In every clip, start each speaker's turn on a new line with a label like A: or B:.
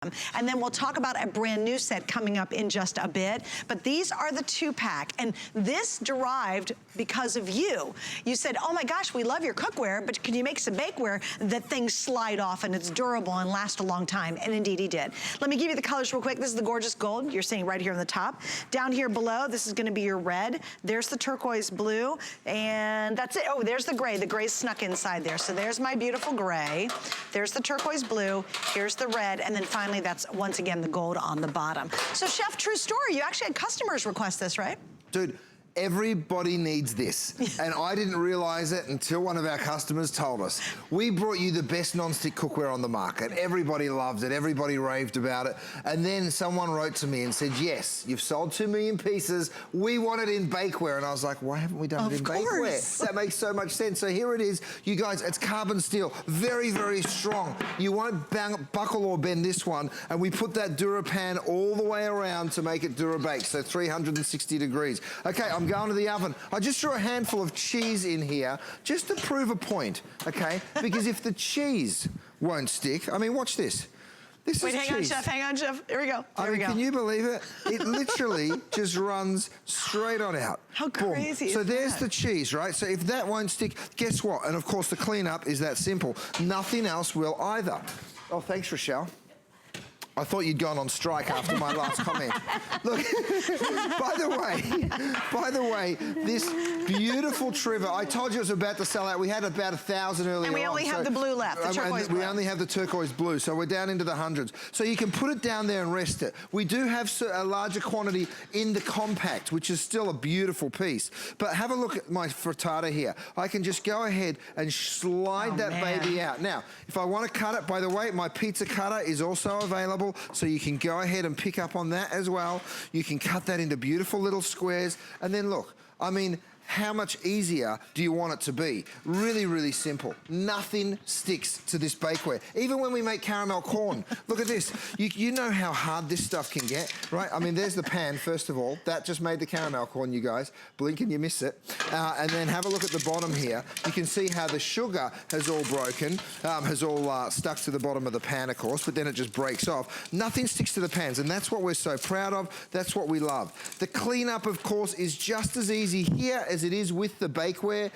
A: And then we'll talk about a brand new set coming up in just a bit. But these are the 2-pack, and this derived because of you. You said, oh my gosh, we love your cookware, but can you make some bakeware that things slide off and it's durable and lasts a long time? And indeed he did. Let me give you the colors real quick. This is the gorgeous gold you're seeing right here on the top. Down here below, this is gonna be your red. There's the turquoise blue, and that's it. Oh, there's the gray. The gray's snuck inside there. So there's my beautiful gray. There's the turquoise blue. Here's the red, and then finally that's once again the gold on the bottom. So Chef, true story, you actually had customers request this, right?
B: Dude, everybody needs this. And I didn't realize it until one of our customers told us. We brought you the best non-stick cookware on the market. Everybody loved it, everybody raved about it. And then someone wrote to me and said, yes, you've sold 2 million pieces. We want it in bakeware. And I was like, why haven't we done it in bakeware? That makes so much sense. So here it is. You guys, it's carbon steel, very, very strong. You won't buckle or bend this one. And we put that DuraPan all the way around to make it DuraBake, so 360 degrees. Okay, I'm going to the oven. I just threw a handful of cheese in here just to prove a point, okay? Because if the cheese won't stick, I mean, watch this. This is
A: hang on, Chef, hang on, Chef. Here we go. Here we go.
B: Can you believe it? It literally just runs straight on out.
A: How crazy is
B: So there's
A: that?
B: the cheese, right? So if that won't stick, guess what? And of course, the cleanup is that simple. Nothing else will either. Oh, thanks, Rochelle. I thought you'd gone on strike after my last comment. Look, by the way, this beautiful trivet, I told you it was about to sell out. We had about 1,000 earlier on.
A: And we only have the blue left, the turquoise blue.
B: We only have the turquoise blue, so we're down into the hundreds. So you can put it down there and rest it. We do have a larger quantity in the compact, which is still a beautiful piece. But have a look at my frittata here. I can just go ahead and slide that baby out. Now, if I want to cut it, by the way, my pizza cutter is also available, so you can go ahead and pick up on that as well. You can cut that into beautiful little squares. And then look, I mean, how much easier do you want it to be? Really, really simple. Nothing sticks to this bakeware. Even when we make caramel corn, look at this. You know how hard this stuff can get, right? I mean, there's the pan, first of all. That just made the caramel corn, you guys. Blink and you miss it. And then have a look at the bottom here. You can see how the sugar has all broken, has all stuck to the bottom of the pan, of course, but then it just breaks off. Nothing sticks to the pans, and that's what we're so proud of. That's what we love. The cleanup, of course, is just as easy here as it is with the bakeware.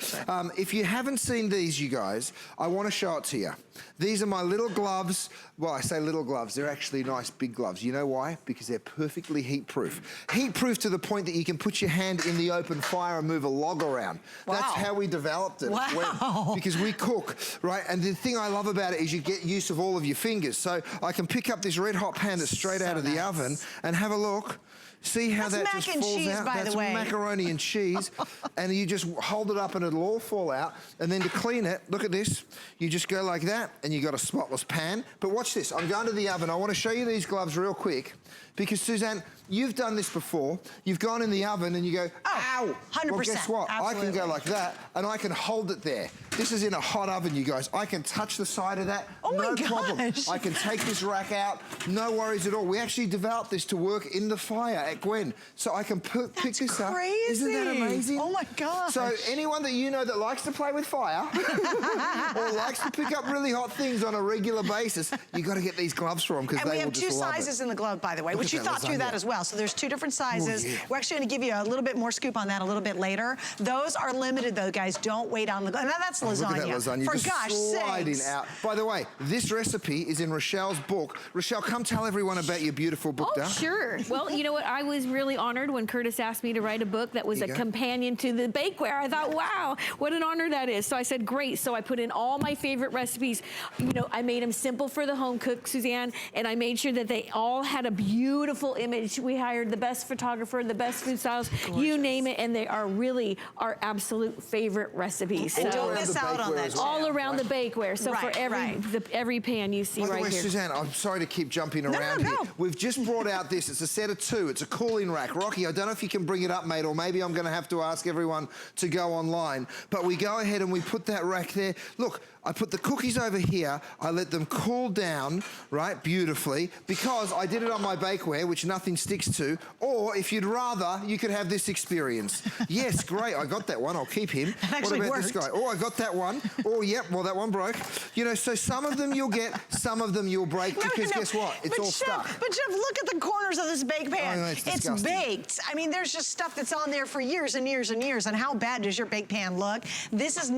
B: If you haven't seen these, you guys, I want to show it to you. These are my little gloves. Well, I say little gloves. They're actually nice big gloves. You know why? Because they're perfectly heat-proof. Heat-proof to the point that you can put your hand in the open fire and move a log around. Wow. That's how we developed it.
A: Wow.
B: Because we cook, right? And the thing I love about it is you get use of all of your fingers. So I can pick up this red hot pan that's straight out of the oven and have a look. See how that just falls out? That's macaroni and cheese. And you just hold it up and it'll all fall out. And then to clean it, look at this. You just go like that and you got a spotless pan. But watch this, I'm going to the oven. I want to show you these gloves real quick because Suzanne, you've done this before. You've gone in the oven and you go, ow!
A: 100%.
B: Well, guess what?
A: Absolutely.
B: I can go like that and I can hold it there. This is in a hot oven, you guys. I can touch the side of that, no problem. I can take this rack out, no worries at all. We actually developed this to work in the fire at Gwen, so I can pick this up. Isn't that amazing?
A: Oh my gosh.
B: So anyone that you know that likes to play with fire or likes to pick up really hot things on a regular basis, you got to get these gloves for them because they will just love it.
A: And we have 2 sizes in the glove, by the way, which you thought through that as well. So there's 2 different sizes. We're actually going to give you a little bit more scoop on that a little bit later. Those are limited, though, guys. Don't wait on the glove. Now that's lasagna.
B: Look at that lasagna.
A: For
B: just
A: gosh
B: sliding
A: sakes.
B: out. By the way, this recipe is in Rochelle's book. Rochelle, come tell everyone about your beautiful book,
C: Oh, sure. Well, you know what? I was really honored when Curtis asked me to write a book that was a companion to the bakeware. I thought, wow, what an honor that is. So I said, great. So I put in all my favorite recipes. You know, I made them simple for the home cook, Suzanne, and I made sure that they all had a beautiful image. We hired the best photographer, the best food styles, you name it, and they are really our absolute favorite recipes.
A: And
C: so,
A: don't miss out on that.
C: all around the bakeware. So for every pan you see right here.
B: By the way, Suzanne, I'm sorry to keep jumping around here. We've just brought out this. It's a set of 2. It's a cooling rack. Rocky, I don't know if you can bring it up, mate, or maybe I'm going to have to ask everyone to go online. But we go ahead and we put that rack there. Look, I put the cookies over here. I let them cool down, right, beautifully, because I did it on my bakeware, which nothing sticks to. Or if you'd rather, you could have this experience. Yes, great, I got that one. I'll keep him. What about this guy? Oh, I got that one. Oh, yep, well, that one broke. You know, so some of them you'll get, some of them you'll break, because guess what? It's all stuck.
A: But Chef, look at the corners of this bake pan.
B: Oh, no, it's
A: baked. I mean, there's just stuff that's on there for years and years and years. And how bad does your bake pan look? This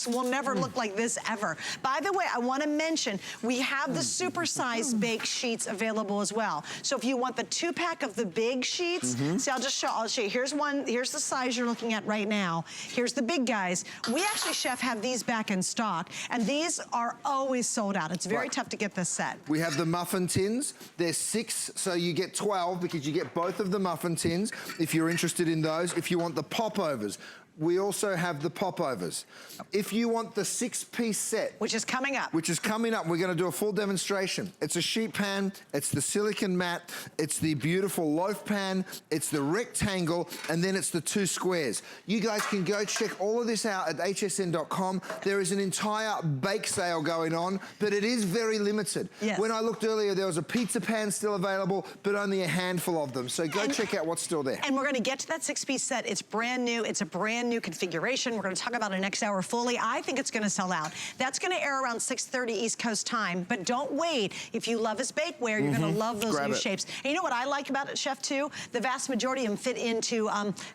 A: will never look like this ever. By the way, I want to mention, we have the supersized bake sheets available as well. So if you want the 2-pack of the big sheets, see, I'll show you. Here's the size you're looking at right now. Here's the big guys. We actually, Chef, have these back in stock, and these are always sold out. It's very tough to get this set.
B: We have the Muffin Tins. There's 6, so you get 12 because you get both of the Muffin Tins if you're interested in those. If you want the popovers, we also have the popovers. If you want the 6-piece set,
A: which is coming up.
B: We're going to do a full demonstration. It's a sheet pan, it's the silicone mat, it's the beautiful loaf pan, it's the rectangle, and then it's the 2 squares. You guys can go check all of this out at hsn.com. There is an entire bake sale going on, but it is very limited.
A: Yes.
B: When I looked earlier, there was a pizza pan still available, but only a handful of them. So go check out what's still there.
A: And we're going to get to that 6-piece set. It's brand new. It's a brand new configuration. We're going to talk about it next hour fully. I think it's going to sell out. That's going to air around 6:30 East Coast time, but don't wait. If you love his bakeware, you're going to love those new shapes. And you know what I like about it, Chef, too? The vast majority of them fit into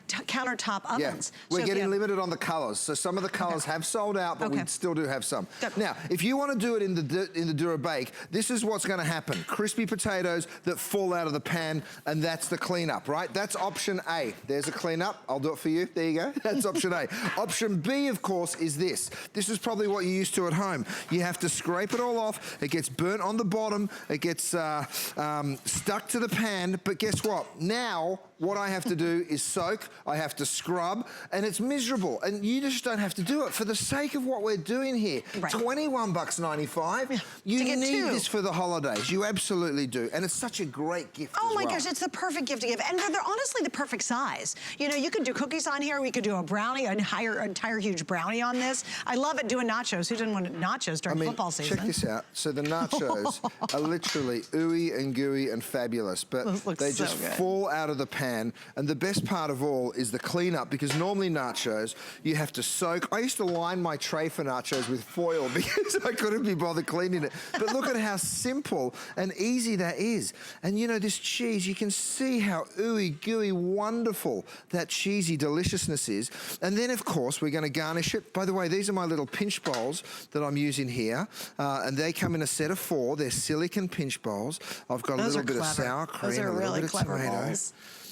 A: countertop ovens.
B: Yeah. We're getting limited on the colors. So some of the colors have sold out, but we still do have some. Now, if you want to do it in the DuraBake, this is what's going to happen. Crispy potatoes that fall out of the pan, and that's the cleanup, right? That's option A. There's a cleanup. I'll do it for you. There you go. That's option A. Option B, of course, is this. This is probably what you're used to at home. You have to scrape it all off. It gets burnt on the bottom. It gets stuck to the pan. But guess what? Now, what I have to do is soak. I have to scrub, and it's miserable. And you just don't have to do it for the sake of what we're doing here.
A: Right.
B: $21.95. You need this for the holidays. You absolutely do. And it's such a great gift as well.
A: Oh my gosh, it's the perfect gift to give. And they're honestly the perfect size. You know, you could do cookies on here. We could do a brownie, an entire huge brownie on this. I love it doing nachos. Who didn't want nachos during football season?
B: Check this out. So the nachos are literally ooey and gooey and fabulous, but they just fall out of the pan. And the best part of all is the cleanup, because normally nachos, you have to soak. I used to line my tray for nachos with foil because I couldn't be bothered cleaning it. But look at how simple and easy that is. And you know, this cheese, you can see how ooey gooey wonderful that cheesy deliciousness is. And then, of course, we're going to garnish it. By the way, these are my little pinch bowls that I'm using here. And they come in a set of 4. They're silicone pinch bowls. I've got a little bit of sour cream, a little bit of tomato.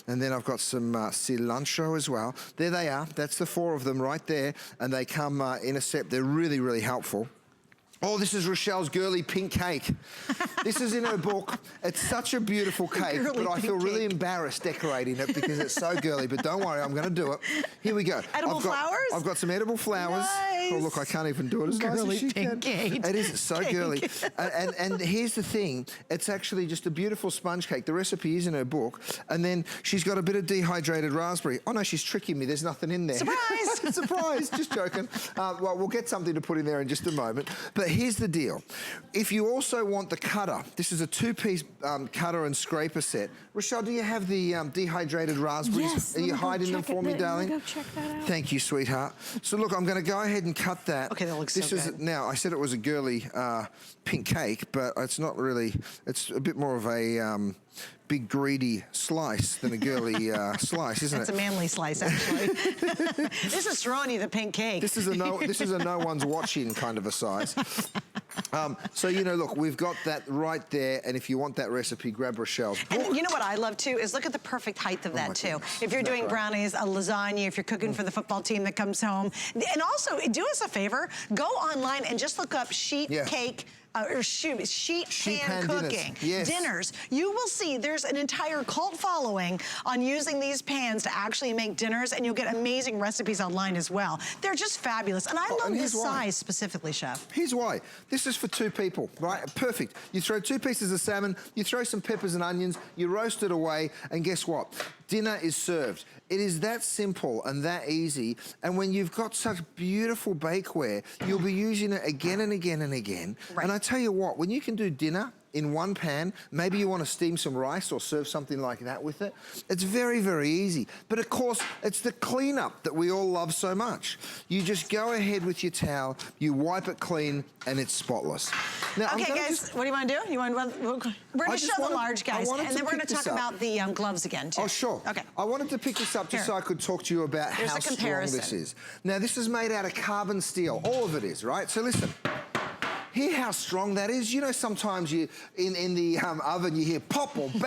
B: And then I've got some cilantro as well. There they are. That's the 4 of them right there. And they come in a set. They're really, really helpful. Oh, this is Rochelle's girly pink cake. This is in her book. It's such a beautiful cake, but I feel really embarrassed decorating it because it's so girly, but don't worry, I'm gonna do it. Here we go.
A: Edible flowers?
B: I've got some edible flowers.
A: Nice.
B: Oh, look, I can't even do it as nice as she can.
A: Cake.
B: It is, it's so girly. And here's the thing, it's actually just a beautiful sponge cake. The recipe is in her book, and then she's got a bit of dehydrated raspberry. Oh no, she's tricking me, there's nothing in there.
A: Surprise!
B: Surprise, just joking. Well, we'll get something to put in there in just a moment. But here's the deal. If you also want the cutter, this is a 2-piece cutter and scraper set. Rochelle, do you have the dehydrated raspberries?
C: Yes.
B: Are you hiding them for me, darling?
C: Go check that out.
B: Thank you, sweetheart. So look, I'm going to go ahead and cut that.
A: Okay, that looks so good.
B: Now, I said it was a girly pink cake, but it's not really. It's a bit more of a big greedy slice than a girly slice, isn't it?
A: It's a manly slice, actually. This is throwing you the pink cake.
B: This is a no one's watching kind of a size. So, you know, look, we've got that right there, and if you want that recipe, grab Rochelle's book.
A: And you know what I love, too, is look at the perfect height of that, too. If you're doing brownies, a lasagna, if you're cooking for the football team that comes home. And also, do us a favor, go online and just look up sheet cake, or sheet pan cooking dinners. You will see there's an entire cult following on using these pans to actually make dinners, and you'll get amazing recipes online as well. They're just fabulous, and I love this size specifically, Chef.
B: Here's why. This is for 2 people, right? Perfect. You throw 2 pieces of salmon, you throw some peppers and onions, you roast it away, and guess what? dinner is served. It is that simple and that easy. And when you've got such beautiful bakeware, you'll be using it again and again and again.
A: Right.
B: And I tell you what, when you can do dinner in one pan, maybe you want to steam some rice or serve something like that with it, it's very, very easy. But of course, it's the cleanup that we all love so much. You just go ahead with your towel, you wipe it clean, and it's spotless. Now,
A: okay, guys, what do you want to do? We're going to show the large guys, and then we're going to talk about the gloves again, too.
B: Oh, sure.
A: Okay.
B: I wanted to pick this up just so I could talk to you about how strong this is. Now, this is made out of carbon steel. All of it is, right? So listen. Hear how strong that is? You know, sometimes you in the oven you hear pop or bang.